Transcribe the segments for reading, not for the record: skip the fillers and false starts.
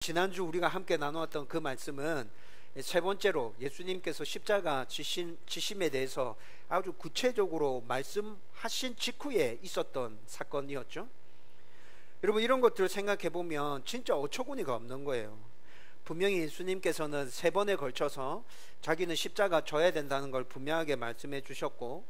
지난주 우리가 함께 나누었던 그 말씀은 세 번째로 예수님께서 십자가 지심에 대해서 아주 구체적으로 말씀하신 직후에 있었던 사건이었죠. 여러분, 이런 것들을 생각해 보면 진짜 어처구니가 없는 거예요. 분명히 예수님께서는 세 번에 걸쳐서 자기는 십자가 져야 된다는 걸 분명하게 말씀해 주셨고,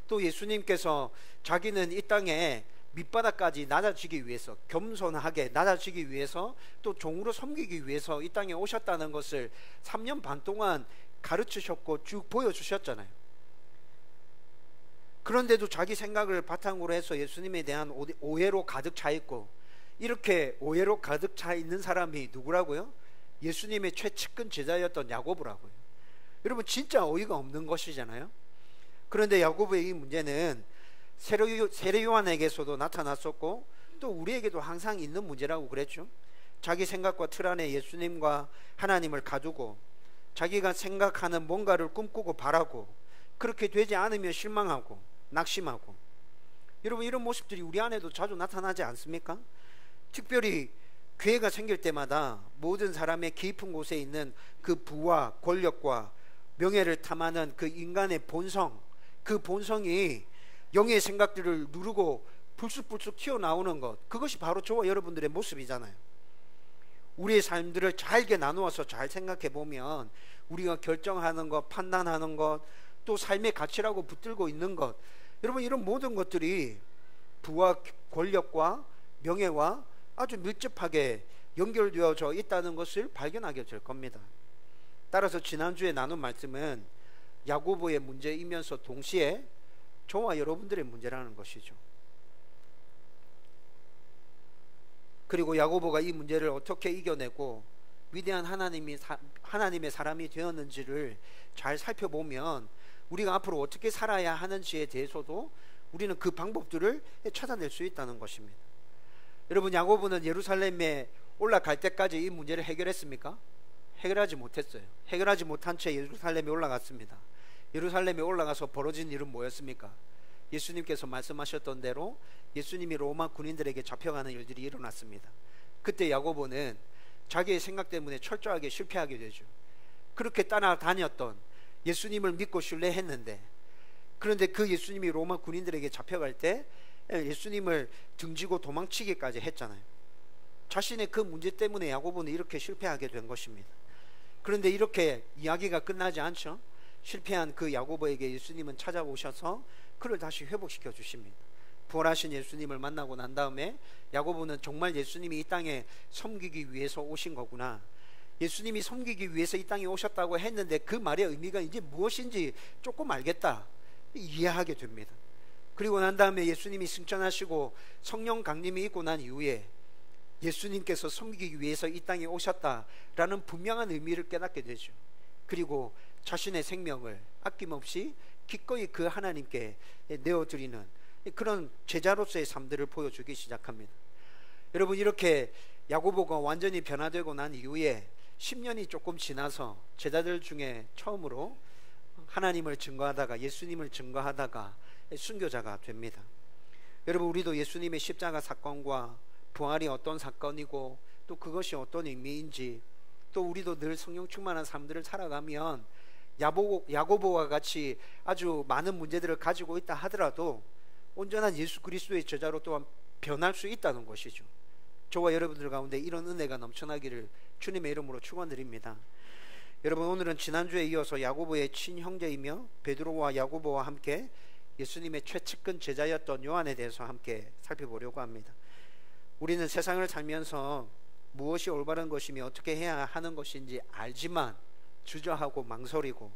또 예수님께서 자기는 이 땅에 밑바닥까지 낮아지기 위해서, 겸손하게 낮아지기 위해서, 또 종으로 섬기기 위해서 이 땅에 오셨다는 것을 3년 반 동안 가르치셨고 쭉 보여주셨잖아요. 그런데도 자기 생각을 바탕으로 해서 예수님에 대한 오해로 가득 차 있고, 이렇게 오해로 가득 차 있는 사람이 누구라고요? 예수님의 최측근 제자였던 야고보라고요. 여러분, 진짜 어이가 없는 것이잖아요. 그런데 야고보의 이 문제는 세례 요한에게서도 나타났었고, 또 우리에게도 항상 있는 문제라고 그랬죠. 자기 생각과 틀 안에 예수님과 하나님을 가두고 자기가 생각하는 뭔가를 꿈꾸고 바라고, 그렇게 되지 않으면 실망하고 낙심하고. 여러분, 이런 모습들이 우리 안에도 자주 나타나지 않습니까? 특별히 기회가 생길 때마다 모든 사람의 깊은 곳에 있는 그 부와 권력과 명예를 탐하는 그 인간의 본성, 그 본성이 영의 생각들을 누르고 불쑥불쑥 튀어나오는 것, 그것이 바로 저와 여러분들의 모습이잖아요. 우리의 삶들을 잘게 나누어서 잘 생각해 보면 우리가 결정하는 것, 판단하는 것, 또 삶의 가치라고 붙들고 있는 것, 여러분, 이런 모든 것들이 부와 권력과 명예와 아주 밀접하게 연결되어져 있다는 것을 발견하게 될 겁니다. 따라서 지난주에 나눈 말씀은 야고보의 문제이면서 동시에 저와 여러분들의 문제라는 것이죠. 그리고 야고보가 이 문제를 어떻게 이겨내고 위대한 하나님의 사람이 되었는지를 잘 살펴보면 우리가 앞으로 어떻게 살아야 하는지에 대해서도 우리는 그 방법들을 찾아낼 수 있다는 것입니다. 여러분, 야고보는 예루살렘에 올라갈 때까지 이 문제를 해결했습니까? 해결하지 못했어요. 해결하지 못한 채 예루살렘에 올라갔습니다. 예루살렘에 올라가서 벌어진 일은 뭐였습니까? 예수님께서 말씀하셨던 대로 예수님이 로마 군인들에게 잡혀가는 일들이 일어났습니다. 그때 야고보는 자기의 생각 때문에 철저하게 실패하게 되죠. 그렇게 따라다녔던 예수님을 믿고 신뢰했는데, 그런데 그 예수님이 로마 군인들에게 잡혀갈 때 예수님을 등지고 도망치기까지 했잖아요. 자신의 그 문제 때문에 야고보는 이렇게 실패하게 된 것입니다. 그런데 이렇게 이야기가 끝나지 않죠. 실패한 그 야고보에게 예수님은 찾아오셔서 그를 다시 회복시켜 주십니다. 부활하신 예수님을 만나고 난 다음에 야고보는 정말 예수님이 이 땅에 섬기기 위해서 오신 거구나, 예수님이 섬기기 위해서 이 땅에 오셨다고 했는데 그 말의 의미가 이제 무엇인지 조금 알겠다, 이해하게 됩니다. 그리고 난 다음에 예수님이 승천하시고 성령 강림이 있고 난 이후에 예수님께서 섬기기 위해서 이 땅에 오셨다라는 분명한 의미를 깨닫게 되죠. 그리고 자신의 생명을 아낌없이 기꺼이 그 하나님께 내어드리는 그런 제자로서의 삶들을 보여주기 시작합니다. 여러분, 이렇게 야고보가 완전히 변화되고 난 이후에 10년이 조금 지나서 제자들 중에 처음으로 하나님을 증거하다가, 예수님을 증거하다가 순교자가 됩니다. 여러분, 우리도 예수님의 십자가 사건과 부활이 어떤 사건이고 또 그것이 어떤 의미인지, 또 우리도 늘 성령 충만한 삶들을 살아가면 야고보와 같이 아주 많은 문제들을 가지고 있다 하더라도 온전한 예수 그리스도의 제자로 또한 변할 수 있다는 것이죠. 저와 여러분들 가운데 이런 은혜가 넘쳐나기를 주님의 이름으로 축원드립니다. 여러분, 오늘은 지난주에 이어서 야고보의 친형제이며 베드로와 야고보와 함께 예수님의 최측근 제자였던 요한에 대해서 함께 살펴보려고 합니다. 우리는 세상을 살면서 무엇이 올바른 것이며 어떻게 해야 하는 것인지 알지만 주저하고 망설이고,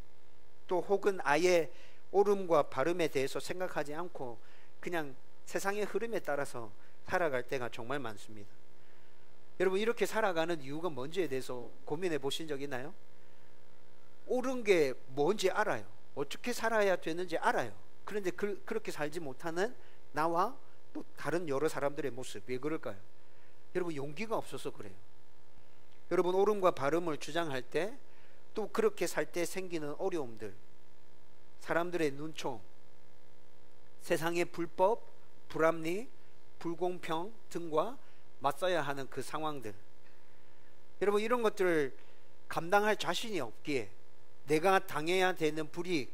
또 혹은 아예 옳음과 바름에 대해서 생각하지 않고 그냥 세상의 흐름에 따라서 살아갈 때가 정말 많습니다. 여러분, 이렇게 살아가는 이유가 뭔지에 대해서 고민해 보신 적 있나요? 옳은 게 뭔지 알아요. 어떻게 살아야 되는지 알아요. 그런데 그렇게 살지 못하는 나와 또 다른 여러 사람들의 모습, 왜 그럴까요? 여러분, 용기가 없어서 그래요. 여러분, 옳음과 바름을 주장할 때, 또 그렇게 살 때 생기는 어려움들, 사람들의 눈총, 세상의 불법, 불합리, 불공평 등과 맞서야 하는 그 상황들, 여러분, 이런 것들을 감당할 자신이 없기에, 내가 당해야 되는 불이익,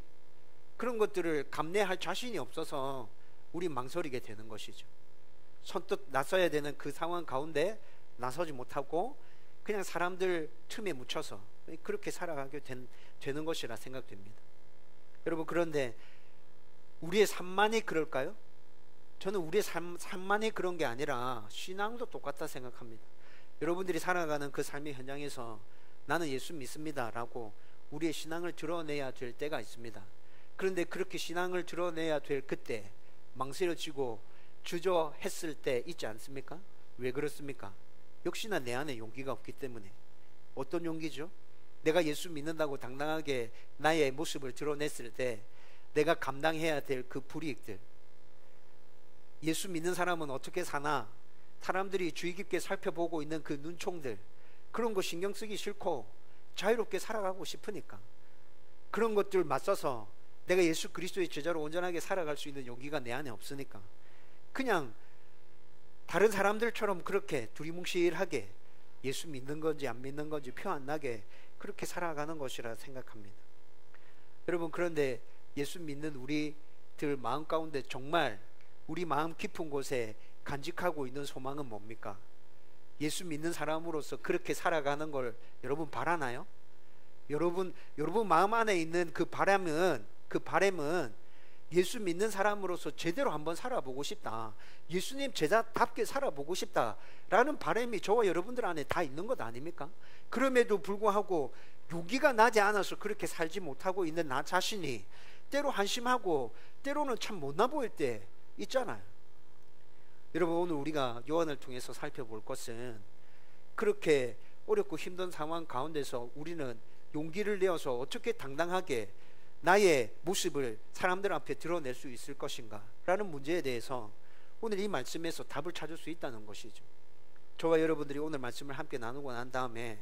그런 것들을 감내할 자신이 없어서 우리 망설이게 되는 것이죠. 선뜻 나서야 되는 그 상황 가운데 나서지 못하고 그냥 사람들 틈에 묻혀서 그렇게 살아가게 되는 것이라 생각됩니다. 여러분, 그런데 우리의 삶만이 그럴까요? 저는 우리의 삶만이 그런 게 아니라 신앙도 똑같다 생각합니다. 여러분들이 살아가는 그 삶의 현장에서 나는 예수 믿습니다 라고 우리의 신앙을 드러내야 될 때가 있습니다. 그런데 그렇게 신앙을 드러내야 될 그때 망설여지고 주저했을 때 있지 않습니까? 왜 그렇습니까? 역시나 내 안에 용기가 없기 때문에. 어떤 용기죠? 내가 예수 믿는다고 당당하게 나의 모습을 드러냈을 때 내가 감당해야 될 그 불이익들, 예수 믿는 사람은 어떻게 사나, 사람들이 주의 깊게 살펴보고 있는 그 눈총들, 그런 거 신경 쓰기 싫고 자유롭게 살아가고 싶으니까, 그런 것들 맞서서 내가 예수 그리스도의 제자로 온전하게 살아갈 수 있는 용기가 내 안에 없으니까 그냥 다른 사람들처럼 그렇게 두리뭉실하게 예수 믿는 건지 안 믿는 건지 표 안 나게 그렇게 살아가는 것이라 생각합니다. 여러분, 그런데 예수 믿는 우리들 마음 가운데 정말 우리 마음 깊은 곳에 간직하고 있는 소망은 뭡니까? 예수 믿는 사람으로서 그렇게 살아가는 걸 여러분 바라나요? 여러분 마음 안에 있는 그 바람은 예수 믿는 사람으로서 제대로 한번 살아보고 싶다, 예수님 제자답게 살아보고 싶다라는 바람이 저와 여러분들 안에 다 있는 것 아닙니까? 그럼에도 불구하고 용기가 나지 않아서 그렇게 살지 못하고 있는 나 자신이 때로 한심하고 때로는 참 못나 보일 때 있잖아요. 여러분, 오늘 우리가 요한을 통해서 살펴볼 것은 그렇게 어렵고 힘든 상황 가운데서 우리는 용기를 내어서 어떻게 당당하게 나의 모습을 사람들 앞에 드러낼 수 있을 것인가 라는 문제에 대해서 오늘 이 말씀에서 답을 찾을 수 있다는 것이죠. 저와 여러분들이 오늘 말씀을 함께 나누고 난 다음에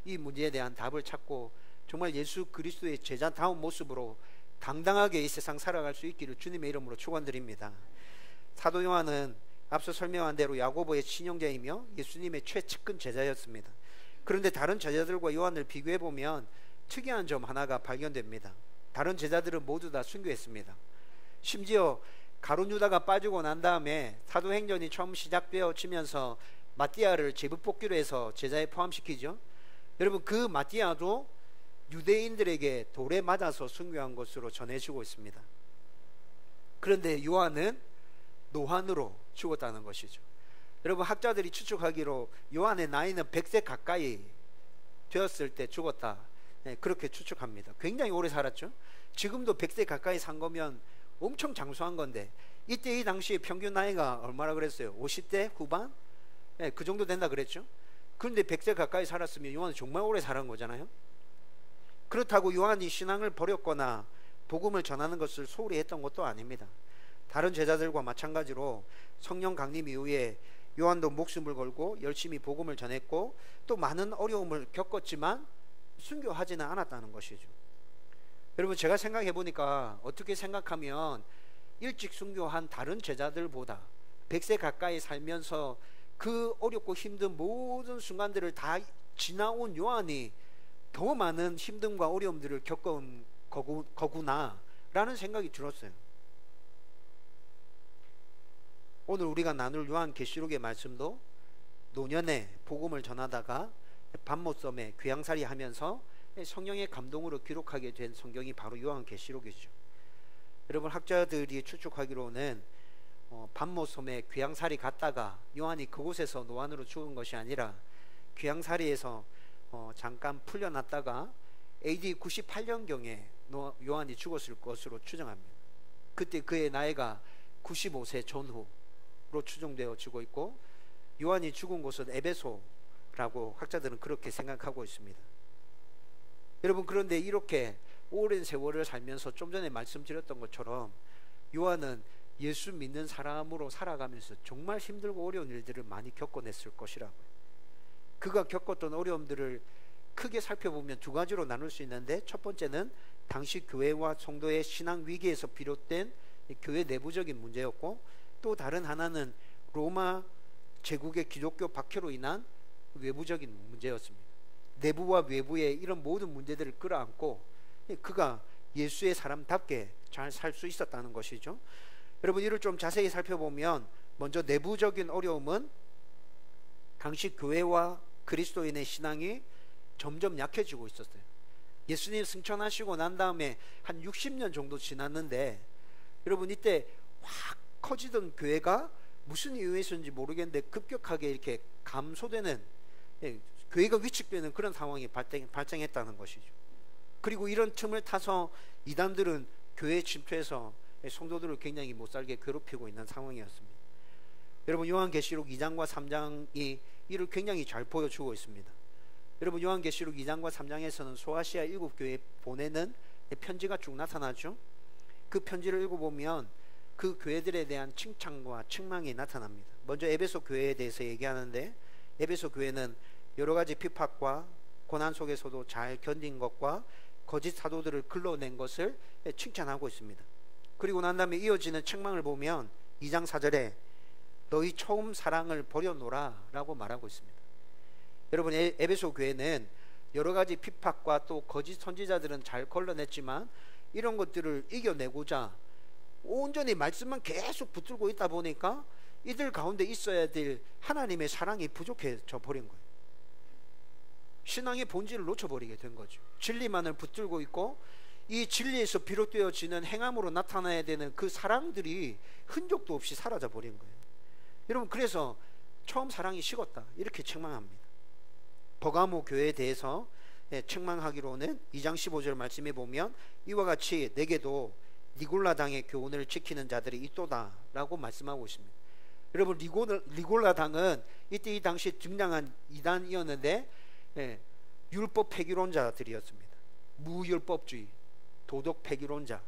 이 문제에 대한 답을 찾고 정말 예수 그리스도의 제자다운 모습으로 당당하게 이 세상 살아갈 수 있기를 주님의 이름으로 축원드립니다. 사도 요한은 앞서 설명한 대로 야고보의 친형제이며 예수님의 최측근 제자였습니다. 그런데 다른 제자들과 요한을 비교해 보면 특이한 점 하나가 발견됩니다. 다른 제자들은 모두 다 순교했습니다. 심지어 가룟 유다가 빠지고 난 다음에 사도행전이 처음 시작되어지면서 마띠아를 제비뽑기로 해서 제자에 포함시키죠. 여러분, 그 마띠아도 유대인들에게 돌에 맞아서 순교한 것으로 전해지고 있습니다. 그런데 요한은 노환으로 죽었다는 것이죠. 여러분, 학자들이 추측하기로 요한의 나이는 100세 가까이 되었을 때 죽었다, 그렇게 추측합니다. 굉장히 오래 살았죠. 지금도 100세 가까이 산 거면 엄청 장수한 건데, 이때 이 당시에 평균 나이가 얼마나 그랬어요? 50대 후반? 그 정도 된다 그랬죠. 그런데 100세 가까이 살았으면 요한은 정말 오래 살은 거잖아요. 그렇다고 요한이 신앙을 버렸거나 복음을 전하는 것을 소홀히 했던 것도 아닙니다. 다른 제자들과 마찬가지로 성령 강림 이후에 요한도 목숨을 걸고 열심히 복음을 전했고 또 많은 어려움을 겪었지만 순교하지는 않았다는 것이죠. 여러분, 제가 생각해 보니까 어떻게 생각하면 일찍 순교한 다른 제자들보다 100세 가까이 살면서 그 어렵고 힘든 모든 순간들을 다 지나온 요한이 더 많은 힘듦과 어려움들을 겪은 거구나 라는 생각이 들었어요. 오늘 우리가 나눌 요한계시록의 말씀도 노년에 복음을 전하다가 밤못섬에 귀양살이 하면서 성령의 감동으로 기록하게 된 성경이 바로 요한계시록이죠. 여러분, 학자들이 추측하기로는 밤못섬에 귀양살이 갔다가 요한이 그곳에서 노안으로 죽은 것이 아니라 귀양살이에서 잠깐 풀려났다가 AD 98년경에 요한이 죽었을 것으로 추정합니다. 그때 그의 나이가 95세 전후로 추정되어지고 있고, 요한이 죽은 곳은 에베소라고 학자들은 그렇게 생각하고 있습니다. 여러분, 그런데 이렇게 오랜 세월을 살면서 좀 전에 말씀드렸던 것처럼 요한은 예수 믿는 사람으로 살아가면서 정말 힘들고 어려운 일들을 많이 겪어냈을 것이라고요. 그가 겪었던 어려움들을 크게 살펴보면 두 가지로 나눌 수 있는데, 첫 번째는 당시 교회와 성도의 신앙 위기에서 비롯된 교회 내부적인 문제였고, 또 다른 하나는 로마 제국의 기독교 박해로 인한 외부적인 문제였습니다. 내부와 외부의 이런 모든 문제들을 끌어안고 그가 예수의 사람답게 잘 살 수 있었다는 것이죠. 여러분, 이를 좀 자세히 살펴보면 먼저 내부적인 어려움은 당시 교회와 그리스도인의 신앙이 점점 약해지고 있었어요. 예수님 승천하시고 난 다음에 한 60년 정도 지났는데, 여러분, 이때 확 커지던 교회가 무슨 이유에서인지 모르겠는데 급격하게 이렇게 감소되는, 교회가 위축되는 그런 상황이 발생했다는 것이죠. 그리고 이런 틈을 타서 이단들은 교회에 침투해서 성도들을 굉장히 못살게 괴롭히고 있는 상황이었습니다. 여러분, 요한계시록 2장과 3장이 이를 굉장히 잘 보여주고 있습니다. 여러분, 요한계시록 2장과 3장에서는 소아시아 7교회에 보내는 편지가 쭉 나타나죠. 그 편지를 읽어보면 그 교회들에 대한 칭찬과 책망이 나타납니다. 먼저 에베소 교회에 대해서 얘기하는데, 에베소 교회는 여러 가지 핍박과 고난 속에서도 잘 견딘 것과 거짓 사도들을 걸러낸 것을 칭찬하고 있습니다. 그리고 난 다음에 이어지는 책망을 보면 2장 4절에 너희 처음 사랑을 버려놓으라 라고 말하고 있습니다. 여러분, 에베소 교회는 여러 가지 핍박과 또 거짓 선지자들은 잘 걸러냈지만 이런 것들을 이겨내고자 온전히 말씀만 계속 붙들고 있다 보니까 이들 가운데 있어야 될 하나님의 사랑이 부족해져 버린 거예요. 신앙의 본질을 놓쳐버리게 된 거죠. 진리만을 붙들고 있고 이 진리에서 비롯되어지는 행함으로 나타나야 되는 그 사랑들이 흔적도 없이 사라져 버린 거예요. 여러분, 그래서 처음 사랑이 식었다 이렇게 책망합니다. 버가모 교회에 대해서 책망하기로는 2장 15절 말씀에 보면 이와 같이 내게도 니골라당의 교훈을 지키는 자들이 있도다 라고 말씀하고 있습니다. 여러분, 니골라당은 이때 이 당시 등장한 이단이었는데 율법 폐기론자들이었습니다. 무율법주의, 도덕 폐기론자.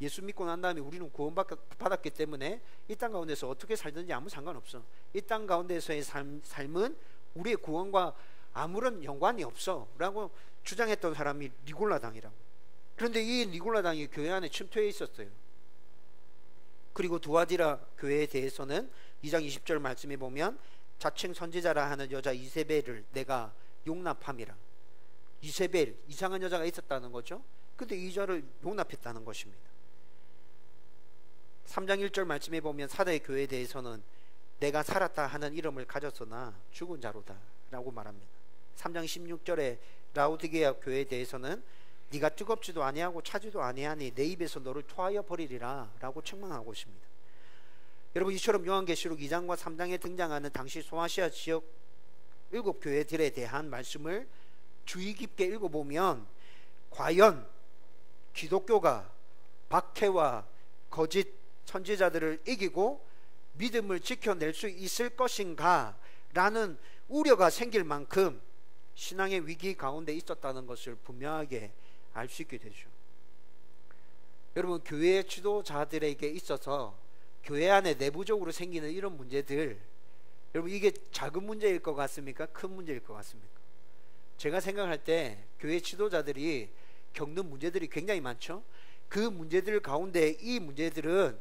예수 믿고 난 다음에 우리는 구원받았기 때문에 이 땅 가운데서 어떻게 살든지 아무 상관없어. 이 땅 가운데서의 삶은 우리의 구원과 아무런 연관이 없어 라고 주장했던 사람이 니골라당이라고. 그런데 이 니골라당이 교회 안에 침투해 있었어요. 그리고 두아디라 교회에 대해서는 2장 20절 말씀에 보면 자칭 선지자라 하는 여자 이세벨을 내가 용납함이라. 이세벨, 이상한 여자가 있었다는 거죠. 근데 이 여자를 용납했다는 것입니다. 3장 1절 말씀에 보면 사대 교회에 대해서는 내가 살았다 하는 이름을 가졌으나 죽은 자로다 라고 말합니다. 3장 16절에 라우디게아 교회에 대해서는 네가 뜨겁지도 아니하고 차지도 아니하니 내 입에서 너를 토하여 버리리라 라고 책망하고 있습니다. 여러분, 이처럼 요한계시록 2장과 3장에 등장하는 당시 소아시아 지역 7교회들에 대한 말씀을 주의 깊게 읽어보면 과연 기독교가 박해와 거짓 선지자들을 이기고 믿음을 지켜낼 수 있을 것인가 라는 우려가 생길 만큼 신앙의 위기 가운데 있었다는 것을 분명하게 알 수 있게 되죠. 여러분, 교회 지도자들에게 있어서 교회 안에 내부적으로 생기는 이런 문제들, 여러분, 이게 작은 문제일 것 같습니까? 큰 문제일 것 같습니까? 제가 생각할 때 교회 지도자들이 겪는 문제들이 굉장히 많죠. 그 문제들 가운데 이 문제들은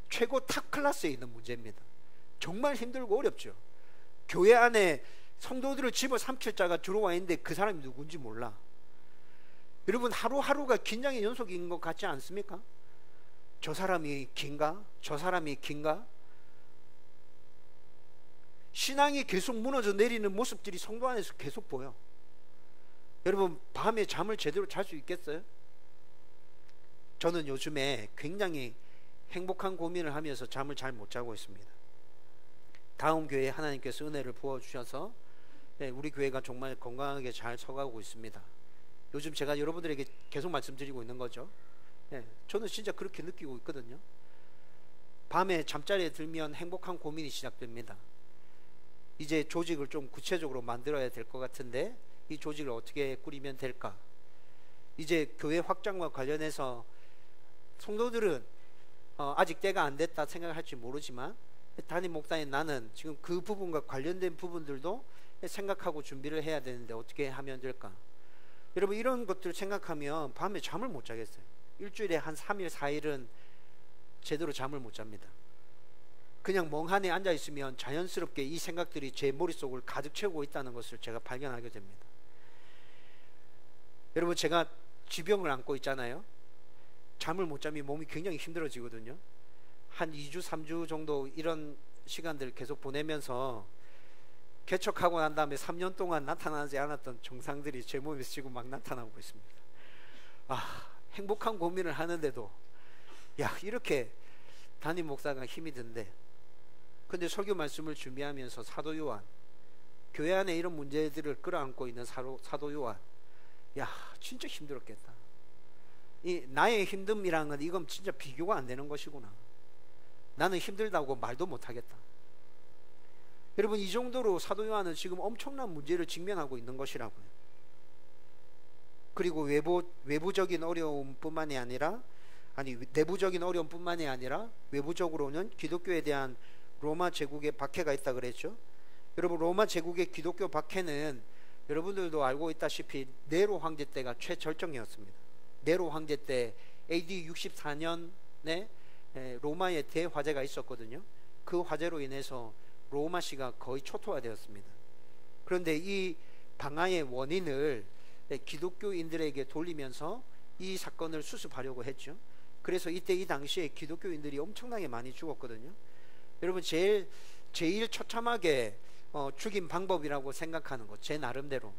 최고 탑 클래스에 있는 문제입니다. 정말 힘들고 어렵죠. 교회 안에 성도들을 집어삼킬 자가 들어와 있는데 그 사람이 누군지 몰라. 여러분, 하루하루가 긴장의 연속인 것 같지 않습니까? 저 사람이 긴가? 저 사람이 긴가? 신앙이 계속 무너져 내리는 모습들이 성도 안에서 계속 보여. 여러분, 밤에 잠을 제대로 잘 수 있겠어요? 저는 요즘에 굉장히 행복한 고민을 하면서 잠을 잘 못 자고 있습니다. 다음 교회에 하나님께서 은혜를 부어주셔서 우리 교회가 정말 건강하게 잘 서가고 있습니다. 요즘 제가 여러분들에게 계속 말씀드리고 있는 거죠. 저는 진짜 그렇게 느끼고 있거든요. 밤에 잠자리에 들면 행복한 고민이 시작됩니다. 이제 조직을 좀 구체적으로 만들어야 될 것 같은데 이 조직을 어떻게 꾸리면 될까? 이제 교회 확장과 관련해서 성도들은 아직 때가 안 됐다 생각할지 모르지만 담임 목사인 나는 지금 그 부분과 관련된 부분들도 생각하고 준비를 해야 되는데 어떻게 하면 될까? 여러분, 이런 것들 생각하면 밤에 잠을 못 자겠어요. 일주일에 한 3일 4일은 제대로 잠을 못 잡니다. 그냥 멍하니 앉아 있으면 자연스럽게 이 생각들이 제 머릿속을 가득 채우고 있다는 것을 제가 발견하게 됩니다. 여러분, 제가 지병을 안고 있잖아요. 잠을 못 자면 몸이 굉장히 힘들어지거든요. 한 2주 3주 정도 이런 시간들 계속 보내면서 개척하고 난 다음에 3년 동안 나타나지 않았던 증상들이 제 몸에서 지금 막 나타나고 있습니다. 행복한 고민을 하는데도 이렇게 담임 목사가 힘이 든대. 근데 설교 말씀을 준비하면서 사도 요한, 교회 안에 이런 문제들을 끌어안고 있는 사도 요한, 진짜 힘들었겠다. 이 나의 힘듦이라는 건 이건 진짜 비교가 안 되는 것이구나. 나는 힘들다고 말도 못하겠다. 여러분, 이 정도로 사도 요한은 지금 엄청난 문제를 직면하고 있는 것이라고요. 그리고 외부적인 어려움뿐만이 아니라, 내부적인 어려움뿐만이 아니라 외부적으로는 기독교에 대한 로마 제국의 박해가 있다 그랬죠. 여러분, 로마 제국의 기독교 박해는 여러분들도 알고 있다시피 네로 황제 때가 최절정이었습니다. 네로 황제 때 AD 64년에 로마의 대화재가 있었거든요. 그 화재로 인해서 로마시가 거의 초토화되었습니다. 그런데 이 방화의 원인을 기독교인들에게 돌리면서 이 사건을 수습하려고 했죠. 그래서 이때 이 당시에 기독교인들이 엄청나게 많이 죽었거든요. 여러분, 제일 처참하게 죽인 방법이라고 생각하는 것, 제 나름대로,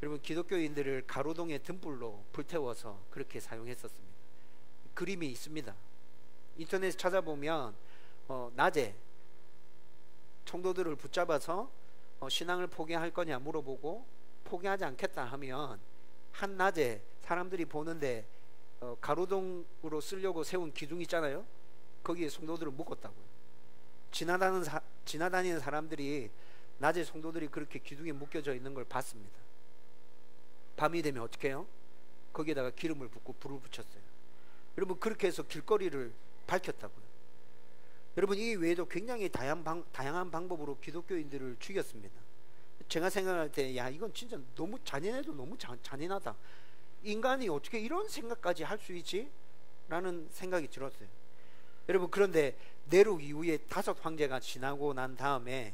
여러분, 기독교인들을 가로등에 등불로 불태워서 그렇게 사용했었습니다. 그림이 있습니다. 인터넷에 찾아보면 낮에 성도들을 붙잡아서 신앙을 포기할 거냐 물어보고 포기하지 않겠다 하면 한낮에 사람들이 보는데 가로등으로 쓰려고 세운 기둥 있잖아요. 거기에 성도들을 묶었다고요. 지나다니는 사람들이 낮에 성도들이 그렇게 기둥에 묶여져 있는 걸 봤습니다. 밤이 되면 어떻게 해요? 거기에다가 기름을 붓고 불을 붙였어요. 여러분, 그렇게 해서 길거리를 밝혔다고요. 여러분, 이 외에도 굉장히 다양한 방법으로 기독교인들을 죽였습니다. 제가 생각할 때 이건 진짜 너무 잔인해도 너무 잔인하다. 인간이 어떻게 이런 생각까지 할 수 있지? 라는 생각이 들었어요. 여러분, 그런데 네로 이후에 5 황제가 지나고 난 다음에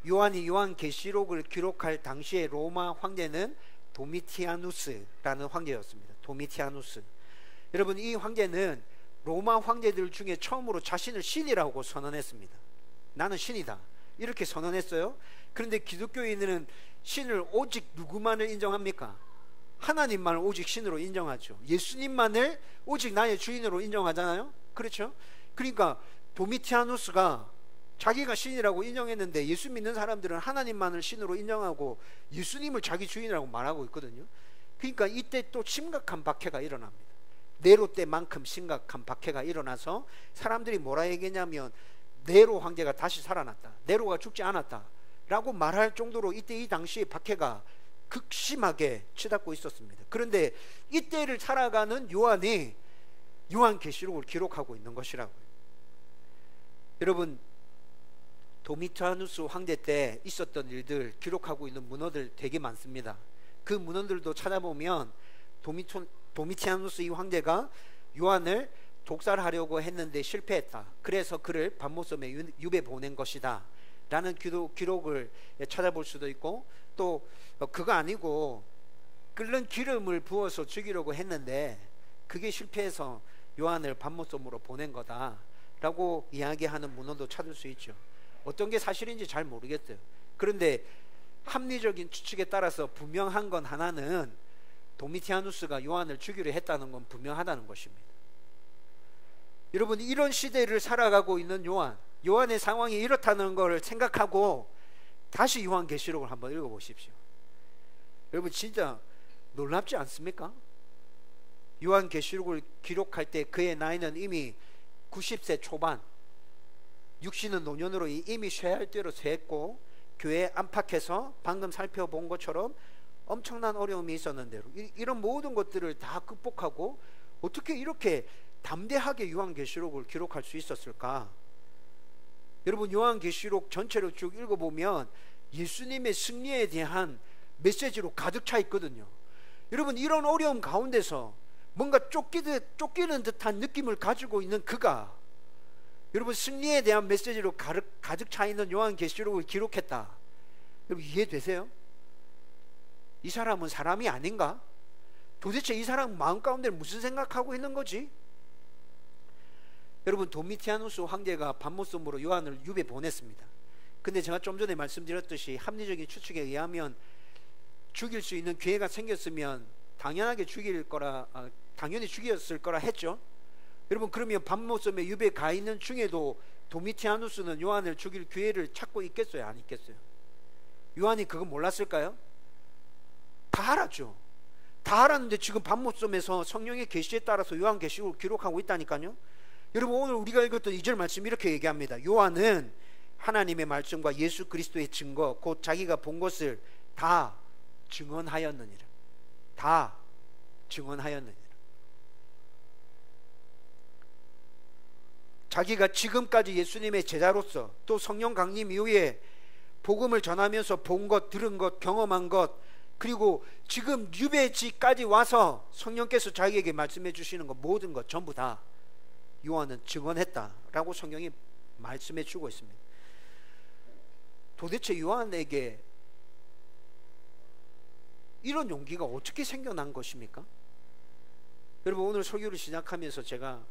요한이 요한계시록을 기록할 당시에 로마 황제는 도미티아누스라는 황제였습니다. 도미티아누스. 여러분, 이 황제는 로마 황제들 중에 처음으로 자신을 신이라고 선언했습니다. 나는 신이다, 이렇게 선언했어요. 그런데 기독교인들은 신을 오직 누구만을 인정합니까? 하나님만을 오직 신으로 인정하죠. 예수님만을 오직 나의 주인으로 인정하잖아요. 그렇죠? 그러니까 도미티아누스가 자기가 신이라고 인정했는데 예수 믿는 사람들은 하나님만을 신으로 인정하고 예수님을 자기 주인이라고 말하고 있거든요. 그러니까 이때 또 심각한 박해가 일어납니다. 네로 때만큼 심각한 박해가 일어나서 사람들이 뭐라 얘기했냐면 네로 황제가 다시 살아났다, 네로가 죽지 않았다 라고 말할 정도로 이때 이 당시에 박해가 극심하게 치닫고 있었습니다. 그런데 이때를 살아가는 요한이 요한계시록을 기록하고 있는 것이라고요. 여러분, 도미티아누스 황제 때 있었던 일들 기록하고 있는 문헌들 되게 많습니다. 그 문헌들도 찾아보면 도미티아누스 이 황제가 요한을 독살하려고 했는데 실패했다, 그래서 그를 밤모섬에 유배 보낸 것이다 라는 기록을 찾아볼 수도 있고, 또 그거 아니고 끓는 기름을 부어서 죽이려고 했는데 그게 실패해서 요한을 밤모섬으로 보낸 거다 라고 이야기하는 문헌도 찾을 수 있죠. 어떤 게 사실인지 잘 모르겠어요. 그런데 합리적인 추측에 따라서 분명한 건 하나는 도미티아누스가 요한을 죽이려 했다는 건 분명하다는 것입니다. 여러분, 이런 시대를 살아가고 있는 요한의 상황이 이렇다는 걸 생각하고 다시 요한계시록을 한번 읽어보십시오. 여러분, 진짜 놀랍지 않습니까? 요한계시록을 기록할 때 그의 나이는 이미 90세 초반, 육신은 노년으로 이미 쇠할 대로 쇠했고 교회 안팎에서 방금 살펴본 것처럼 엄청난 어려움이 있었는데 이런 모든 것들을 다 극복하고 어떻게 이렇게 담대하게 요한계시록을 기록할 수 있었을까? 여러분, 요한계시록 전체를 쭉 읽어보면 예수님의 승리에 대한 메시지로 가득 차 있거든요. 여러분, 이런 어려움 가운데서 뭔가 쫓기는 듯한 느낌을 가지고 있는 그가 여러분 승리에 대한 메시지로 가득 차 있는 요한계시록을 기록했다. 여러분, 이해되세요? 여러분, 진짜 놀랍지 않습니까? 이 사람은 사람이 아닌가? 도대체 이 사람 마음 가운데 무슨 생각하고 있는 거지? 여러분, 도미티아누스 황제가 밤모섬으로 요한을 유배 보냈습니다. 근데 제가 좀 전에 말씀드렸듯이 합리적인 추측에 의하면 죽일 수 있는 기회가 생겼으면 당연히 죽였을 거라 했죠. 여러분, 그러면 밤모섬에 유배 가 있는 중에도 도미티아누스는 요한을 죽일 기회를 찾고 있겠어요, 안 있겠어요? 요한이 그거 몰랐을까요? 다 알았죠. 다 알았는데 지금 밤모섬에서 성령의 계시에 따라서 요한계시록을 기록하고 있다니까요. 여러분, 오늘 우리가 읽었던 2절 말씀 이렇게 얘기합니다. 요한은 하나님의 말씀과 예수 그리스도의 증거, 곧 자기가 본 것을 다 증언하였느니라. 다 증언하였느니라. 자기가 지금까지 예수님의 제자로서 또 성령 강림 이후에 복음을 전하면서 본 것, 들은 것, 경험한 것, 그리고 지금 유배지까지 와서 성령께서 자기에게 말씀해 주시는 것, 모든 것 전부 다 요한은 증언했다라고 성경이 말씀해 주고 있습니다. 도대체 요한에게 이런 용기가 어떻게 생겨난 것입니까? 여러분, 오늘 설교를 시작하면서 제가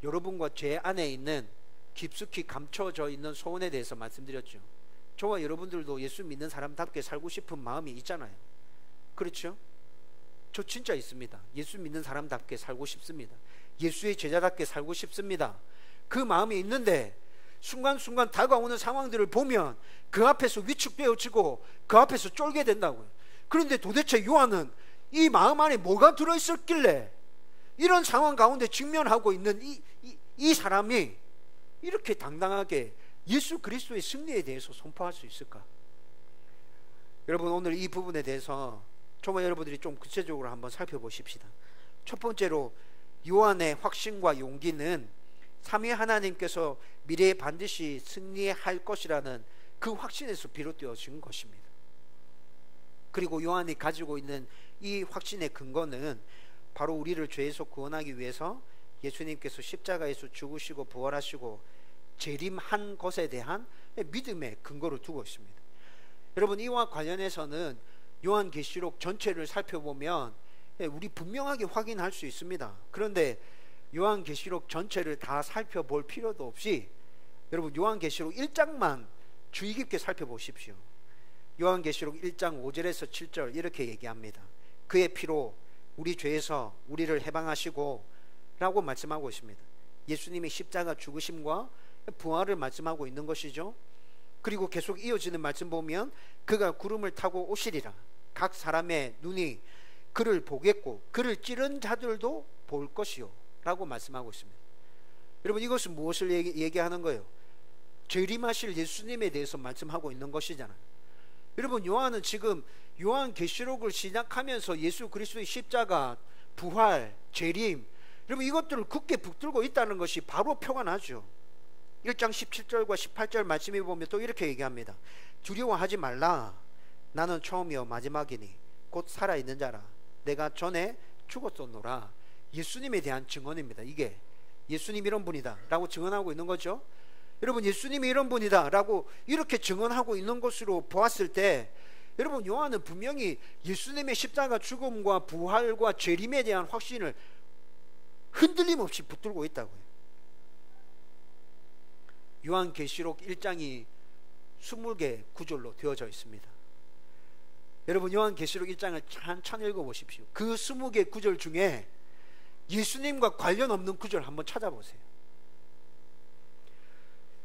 여러분과 제 안에 있는 깊숙이 감춰져 있는 소원에 대해서 말씀드렸죠. 저와 여러분들도 예수 믿는 사람답게 살고 싶은 마음이 있잖아요. 그렇죠? 저 진짜 있습니다. 예수 믿는 사람답게 살고 싶습니다. 예수의 제자답게 살고 싶습니다. 그 마음이 있는데 순간순간 다가오는 상황들을 보면 그 앞에서 위축되어지고 그 앞에서 쫄게 된다고요. 그런데 도대체 요한은 이 마음 안에 뭐가 들어있었길래 이런 상황 가운데 직면하고 있는 이 사람이 이렇게 당당하게 예수 그리스도의 승리에 대해서 선포할 수 있을까? 여러분, 오늘 이 부분에 대해서 저와 여러분들이 좀 구체적으로 한번 살펴보십시다. 첫 번째로 요한의 확신과 용기는 삼위 하나님께서 미래에 반드시 승리할 것이라는 그 확신에서 비롯되어진 것입니다. 그리고 요한이 가지고 있는 이 확신의 근거는 바로 우리를 죄에서 구원하기 위해서 예수님께서 십자가에서 죽으시고 부활하시고 재림한 것에 대한 믿음의 근거를 두고 있습니다. 여러분, 이와 관련해서는 요한계시록 전체를 살펴보면 우리 분명하게 확인할 수 있습니다. 그런데 요한계시록 전체를 다 살펴볼 필요도 없이 여러분, 요한계시록 1장만 주의 깊게 살펴보십시오. 요한계시록 1장 5절에서 7절 이렇게 얘기합니다. 그의 피로 우리 죄에서 우리를 해방하시고 라고 말씀하고 있습니다. 예수님의 십자가 죽으심과 부활을 말씀하고 있는 것이죠. 그리고 계속 이어지는 말씀 보면 그가 구름을 타고 오시리라. 각 사람의 눈이 그를 보겠고 그를 찌른 자들도 볼 것이요 라고 말씀하고 있습니다. 여러분, 이것은 무엇을 얘기하는 거예요? 재림하실 예수님에 대해서 말씀하고 있는 것이잖아요. 여러분, 요한은 지금 요한계시록을 시작하면서 예수 그리스도의 십자가, 부활, 재림, 여러분 이것들을 굳게 붙들고 있다는 것이 바로 표가 나죠. 1장 17절과 18절 말씀에 보면 또 이렇게 얘기합니다. 두려워하지 말라. 나는 처음이요 마지막이니 곧 살아있는 자라. 내가 전에 죽었었노라. 예수님에 대한 증언입니다. 이게 예수님 이런 분이다 라고 증언하고 있는 거죠. 여러분, 예수님이 이런 분이다 라고 이렇게 증언하고 있는 것으로 보았을 때 여러분, 요한은 분명히 예수님의 십자가 죽음과 부활과 재림에 대한 확신을 흔들림 없이 붙들고 있다고요. 요한계시록 1장이 20개 구절로 되어져 있습니다. 여러분, 요한계시록 1장을 천천히 읽어보십시오. 그 20개 구절 중에 예수님과 관련 없는 구절 한번 찾아보세요.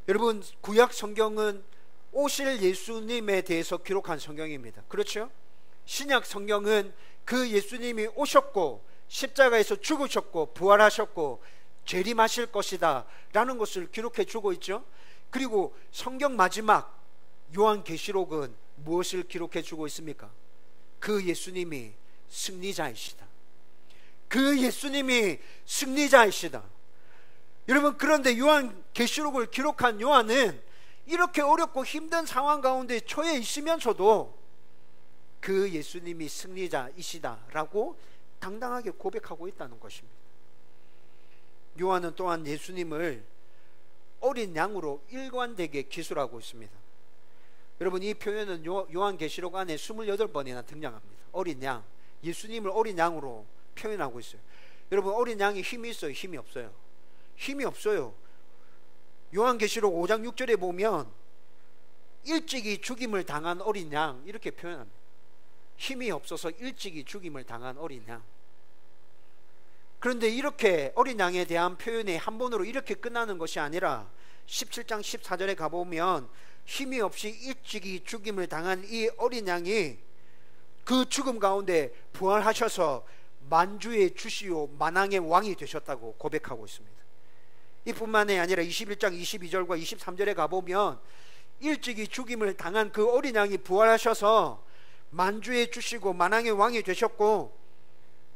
여러분, 구약 성경은 오실 예수님에 대해서 기록한 성경입니다. 그렇죠? 신약 성경은 그 예수님이 오셨고 십자가에서 죽으셨고 부활하셨고 재림하실 것이다 라는 것을 기록해 주고 있죠. 그리고 성경 마지막 요한계시록은 무엇을 기록해 주고 있습니까? 그 예수님이 승리자이시다. 그 예수님이 승리자이시다. 여러분, 그런데 요한계시록을 기록한 요한은 이렇게 어렵고 힘든 상황 가운데 처해 있으면서도 그 예수님이 승리자이시다 라고 당당하게 고백하고 있다는 것입니다. 요한은 또한 예수님을 어린 양으로 일관되게 기술하고 있습니다. 여러분 이 표현은 요한계시록 안에 28번이나 등장합니다. 어린 양, 예수님을 어린 양으로 표현하고 있어요. 여러분 어린 양이 힘이 있어요? 힘이 없어요? 힘이 없어요. 요한계시록 5장 6절에 보면 일찍이 죽임을 당한 어린 양 이렇게 표현합니다. 힘이 없어서 일찍이 죽임을 당한 어린 양. 그런데 이렇게 어린 양에 대한 표현이 한 번으로 이렇게 끝나는 것이 아니라 17장 14절에 가보면 힘이 없이 일찍이 죽임을 당한 이 어린 양이 그 죽음 가운데 부활하셔서 만주의 주시요 만왕의 왕이 되셨다고 고백하고 있습니다. 이뿐만이 아니라 21장 22절과 23절에 가보면 일찍이 죽임을 당한 그 어린 양이 부활하셔서 만주의 주시고 만왕의 왕이 되셨고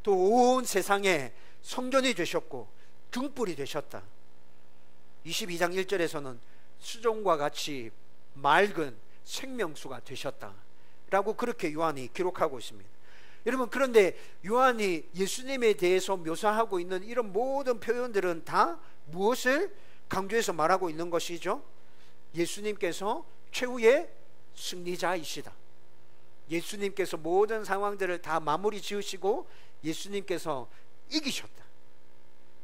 또 온 세상에 성전이 되셨고 등불이 되셨다. 22장 1절에서는 수종과 같이 맑은 생명수가 되셨다 라고 그렇게 요한이 기록하고 있습니다. 여러분 그런데 요한이 예수님에 대해서 묘사하고 있는 이런 모든 표현들은 다 무엇을 강조해서 말하고 있는 것이죠? 예수님께서 최후의 승리자이시다. 예수님께서 모든 상황들을 다 마무리 지으시고 예수님께서 이기셨다.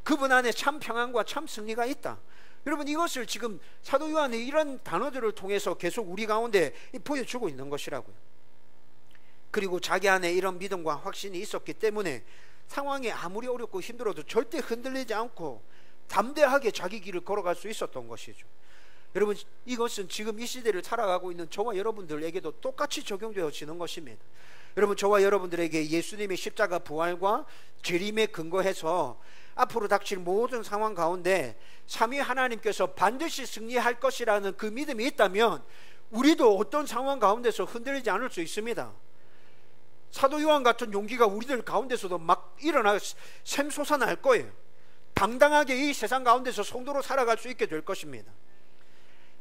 그분 안에 참 평안과 참 승리가 있다. 여러분 이것을 지금 사도 요한이 이런 단어들을 통해서 계속 우리 가운데 보여주고 있는 것이라고요. 그리고 자기 안에 이런 믿음과 확신이 있었기 때문에 상황이 아무리 어렵고 힘들어도 절대 흔들리지 않고 담대하게 자기 길을 걸어갈 수 있었던 것이죠. 여러분 이것은 지금 이 시대를 살아가고 있는 저와 여러분들에게도 똑같이 적용되어지는 것입니다. 여러분 저와 여러분들에게 예수님의 십자가 부활과 재림에 근거해서 앞으로 닥칠 모든 상황 가운데 삼위 하나님께서 반드시 승리할 것이라는 그 믿음이 있다면 우리도 어떤 상황 가운데서 흔들리지 않을 수 있습니다. 사도 요한 같은 용기가 우리들 가운데서도 막 일어나 샘솟아날 거예요. 당당하게 이 세상 가운데서 성도로 살아갈 수 있게 될 것입니다.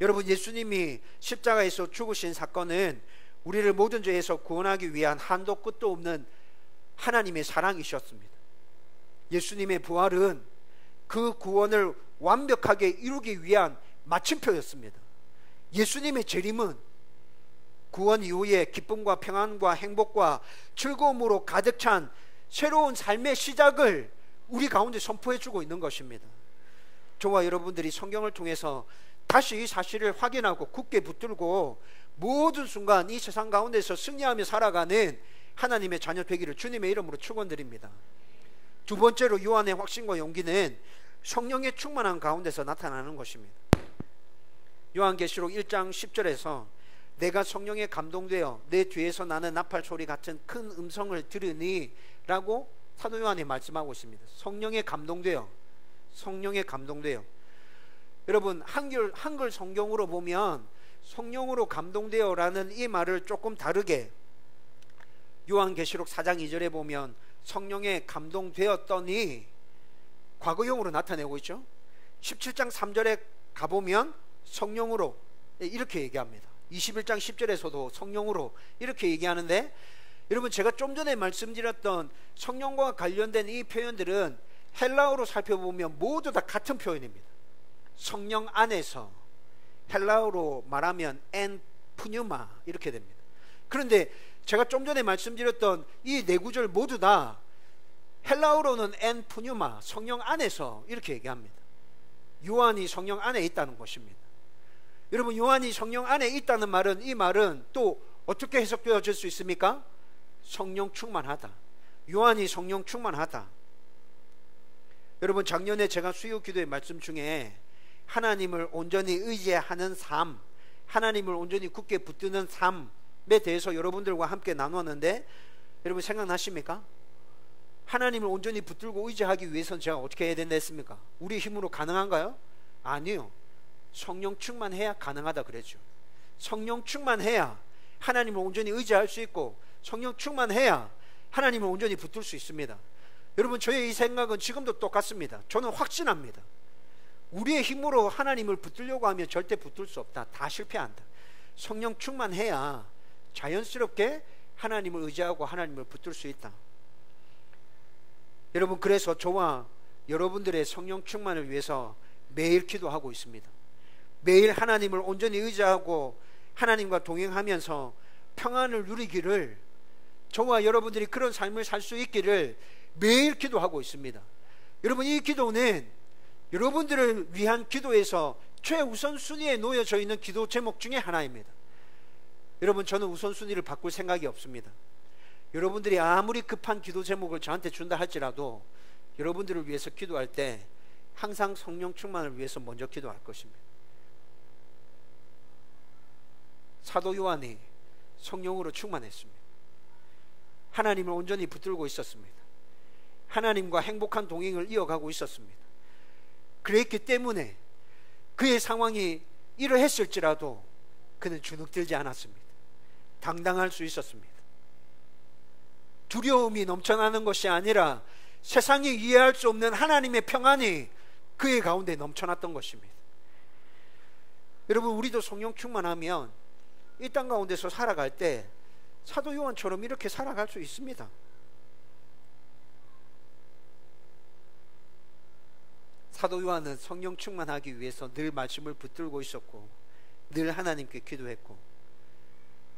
여러분 예수님이 십자가에서 죽으신 사건은 우리를 모든 죄에서 구원하기 위한 한도 끝도 없는 하나님의 사랑이셨습니다. 예수님의 부활은 그 구원을 완벽하게 이루기 위한 마침표였습니다. 예수님의 재림은 구원 이후에 기쁨과 평안과 행복과 즐거움으로 가득 찬 새로운 삶의 시작을 우리 가운데 선포해주고 있는 것입니다. 저와 여러분들이 성경을 통해서 다시 이 사실을 확인하고 굳게 붙들고 모든 순간 이 세상 가운데서 승리하며 살아가는 하나님의 자녀 되기를 주님의 이름으로 축원드립니다. 두 번째로 요한의 확신과 용기는 성령의 충만한 가운데서 나타나는 것입니다. 요한계시록 1장 10절에서 내가 성령에 감동되어 내 뒤에서 나는 나팔 소리 같은 큰 음성을 들으니 라고 사도 요한이 말씀하고 있습니다. 성령에 감동되어, 성령에 감동되어. 여러분 한글 성경으로 보면 성령으로 감동되어 라는 이 말을 조금 다르게 요한계시록 4장 2절에 보면 성령에 감동되었더니 과거형으로 나타내고 있죠. 17장 3절에 가보면 성령으로 이렇게 얘기합니다. 21장 10절에서도 성령으로 이렇게 얘기하는데, 여러분 제가 좀 전에 말씀드렸던 성령과 관련된 이 표현들은 헬라어로 살펴보면 모두 다 같은 표현입니다. 성령 안에서, 헬라어로 말하면 엔 푸뉴마 이렇게 됩니다. 그런데 제가 좀 전에 말씀드렸던 이 네 구절 모두 다 헬라어로는 엔 푸뉴마, 성령 안에서 이렇게 얘기합니다. 요한이 성령 안에 있다는 것입니다. 여러분 요한이 성령 안에 있다는 말은, 이 말은 또 어떻게 해석되어질 수 있습니까? 성령 충만하다. 요한이 성령 충만하다. 여러분 작년에 제가 수요 기도의 말씀 중에 하나님을 온전히 의지하는 삶, 하나님을 온전히 굳게 붙드는 삶에 대해서 여러분들과 함께 나누었는데, 여러분 생각나십니까? 하나님을 온전히 붙들고 의지하기 위해서는 제가 어떻게 해야 된다 했습니까? 우리 힘으로 가능한가요? 아니요. 성령 충만해야 가능하다 그랬죠. 성령 충만해야 하나님을 온전히 의지할 수 있고, 성령 충만해야 하나님을 온전히 붙들 수 있습니다. 여러분 저의 이 생각은 지금도 똑같습니다. 저는 확신합니다. 우리의 힘으로 하나님을 붙들려고 하면 절대 붙들 수 없다. 다 실패한다. 성령 충만해야 자연스럽게 하나님을 의지하고 하나님을 붙들 수 있다. 여러분 그래서 저와 여러분들의 성령 충만을 위해서 매일 기도하고 있습니다. 매일 하나님을 온전히 의지하고 하나님과 동행하면서 평안을 누리기를, 저와 여러분들이 그런 삶을 살 수 있기를 매일 기도하고 있습니다. 여러분, 이 기도는 여러분들을 위한 기도에서 최우선순위에 놓여져 있는 기도 제목 중에 하나입니다. 여러분, 저는 우선순위를 바꿀 생각이 없습니다. 여러분들이 아무리 급한 기도 제목을 저한테 준다 할지라도 여러분들을 위해서 기도할 때 항상 성령 충만을 위해서 먼저 기도할 것입니다. 사도 요한이 성령으로 충만했습니다. 하나님을 온전히 붙들고 있었습니다. 하나님과 행복한 동행을 이어가고 있었습니다. 그랬기 때문에 그의 상황이 이러했을지라도 그는 주눅들지 않았습니다. 당당할 수 있었습니다. 두려움이 넘쳐나는 것이 아니라 세상이 이해할 수 없는 하나님의 평안이 그의 가운데 넘쳐났던 것입니다. 여러분, 우리도 성령 충만하면 이 땅 가운데서 살아갈 때 사도 요한처럼 이렇게 살아갈 수 있습니다. 사도 요한은 성령 충만하기 위해서 늘 말씀을 붙들고 있었고 늘 하나님께 기도했고,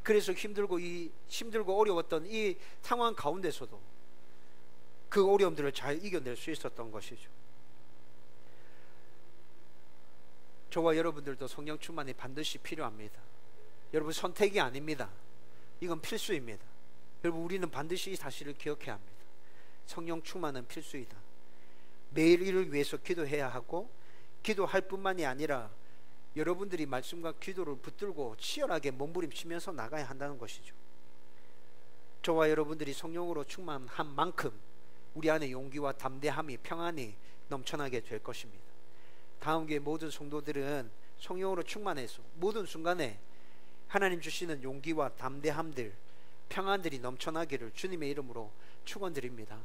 그래서 힘들고 어려웠던 이 상황 가운데서도 그 어려움들을 잘 이겨낼 수 있었던 것이죠. 저와 여러분들도 성령 충만이 반드시 필요합니다. 여러분, 선택이 아닙니다. 이건 필수입니다. 여러분, 우리는 반드시 이 사실을 기억해야 합니다. 성령 충만은 필수이다. 매일 이를 위해서 기도해야 하고, 기도할 뿐만이 아니라 여러분들이 말씀과 기도를 붙들고 치열하게 몸부림치면서 나가야 한다는 것이죠. 저와 여러분들이 성령으로 충만한 만큼 우리 안에 용기와 담대함이, 평안이 넘쳐나게 될 것입니다. 다음 교회 모든 성도들은 성령으로 충만해서 모든 순간에 하나님 주시는 용기와 담대함들, 평안들이 넘쳐나기를 주님의 이름으로 축원드립니다.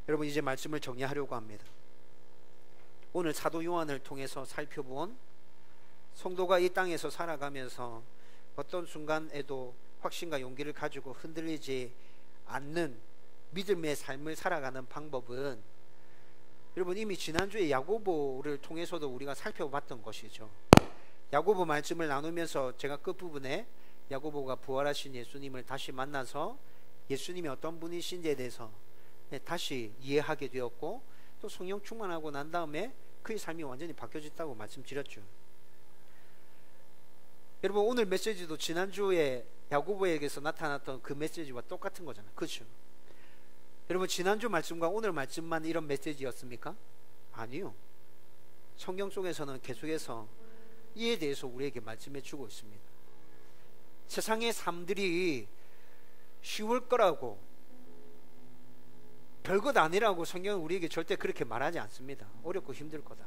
여러분, 이제 말씀을 정리하려고 합니다. 오늘 사도 요한을 통해서 살펴본 성도가 이 땅에서 살아가면서 어떤 순간에도 확신과 용기를 가지고 흔들리지 않는 믿음의 삶을 살아가는 방법은, 여러분, 이미 지난주에 야고보를 통해서도 우리가 살펴봤던 것이죠. 야고보 말씀을 나누면서 제가 끝부분에 야고보가 부활하신 예수님을 다시 만나서 예수님이 어떤 분이신지에 대해서 다시 이해하게 되었고, 또 성령 충만하고 난 다음에 그의 삶이 완전히 바뀌어졌다고 말씀드렸죠. 여러분, 오늘 메시지도 지난주에 야고보에게서 나타났던 그 메시지와 똑같은 거잖아요. 그렇죠? 여러분, 지난주 말씀과 오늘 말씀만 이런 메시지였습니까? 아니요. 성경 속에서는 계속해서 이에 대해서 우리에게 말씀해 주고 있습니다. 세상의 삶들이 쉬울 거라고, 별것 아니라고 성경은 우리에게 절대 그렇게 말하지 않습니다. 어렵고 힘들 거다.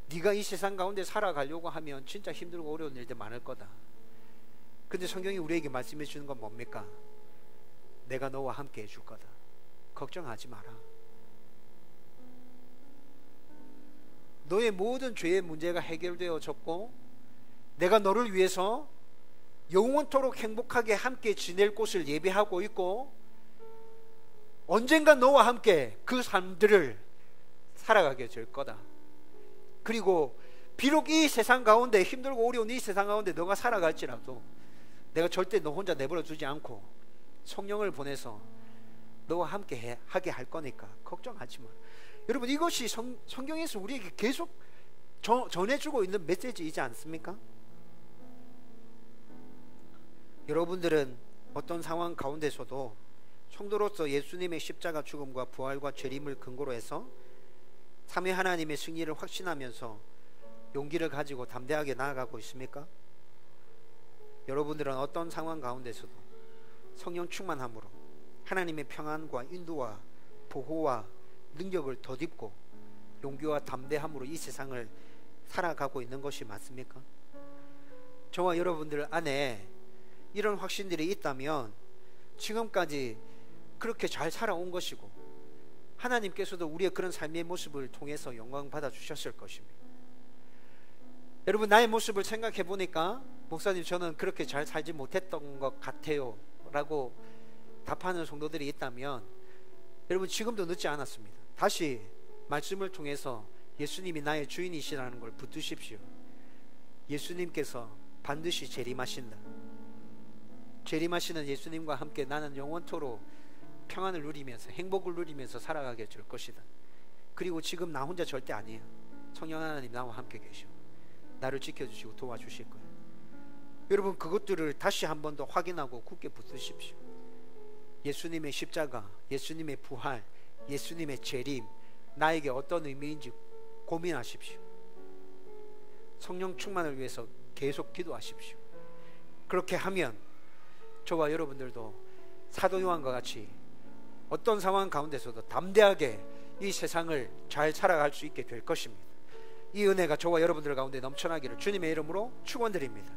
네가 이 세상 가운데 살아가려고 하면 진짜 힘들고 어려운 일들 많을 거다. 근데 성경이 우리에게 말씀해 주는 건 뭡니까? 내가 너와 함께 해줄 거다. 걱정하지 마라. 너의 모든 죄의 문제가 해결되어졌고, 내가 너를 위해서 영원토록 행복하게 함께 지낼 곳을 예비하고 있고, 언젠가 너와 함께 그 삶들을 살아가게 될 거다. 그리고 비록 이 세상 가운데, 힘들고 어려운 이 세상 가운데 너가 살아갈지라도 내가 절대 너 혼자 내버려 두지 않고 성령을 보내서 너와 함께 하게 할 거니까 걱정하지 마. 여러분, 이것이 성경에서 우리에게 계속 전해주고 있는 메시지이지 않습니까? 여러분들은 어떤 상황 가운데서도 성도로서 예수님의 십자가 죽음과 부활과 재림을 근거로 해서 삼위 하나님의 승리를 확신하면서 용기를 가지고 담대하게 나아가고 있습니까? 여러분들은 어떤 상황 가운데서도 성령 충만함으로 하나님의 평안과 인도와 보호와 능력을 덧입고 용기와 담대함으로 이 세상을 살아가고 있는 것이 맞습니까? 저와 여러분들 안에 이런 확신들이 있다면 지금까지 그렇게 잘 살아온 것이고, 하나님께서도 우리의 그런 삶의 모습을 통해서 영광 받아 주셨을 것입니다. 여러분, 나의 모습을 생각해 보니까 목사님, 저는 그렇게 잘 살지 못했던 것 같아요 라고 답하는 성도들이 있다면, 여러분, 지금도 늦지 않았습니다. 다시 말씀을 통해서 예수님이 나의 주인이시라는 걸 붙드십시오. 예수님께서 반드시 재림하신다. 재림하시는 예수님과 함께 나는 영원토록 평안을 누리면서 행복을 누리면서 살아가게 될 것이다. 그리고 지금 나 혼자 절대 아니에요. 성령 하나님 나와 함께 계시고 나를 지켜주시고 도와주실 거예요. 여러분, 그것들을 다시 한 번 더 확인하고 굳게 붙드십시오. 예수님의 십자가, 예수님의 부활, 예수님의 재림, 나에게 어떤 의미인지 고민하십시오. 성령 충만을 위해서 계속 기도하십시오. 그렇게 하면 저와 여러분들도 사도 요한과 같이 어떤 상황 가운데서도 담대하게 이 세상을 잘 살아갈 수 있게 될 것입니다. 이 은혜가 저와 여러분들 가운데 넘쳐나기를 주님의 이름으로 축원드립니다.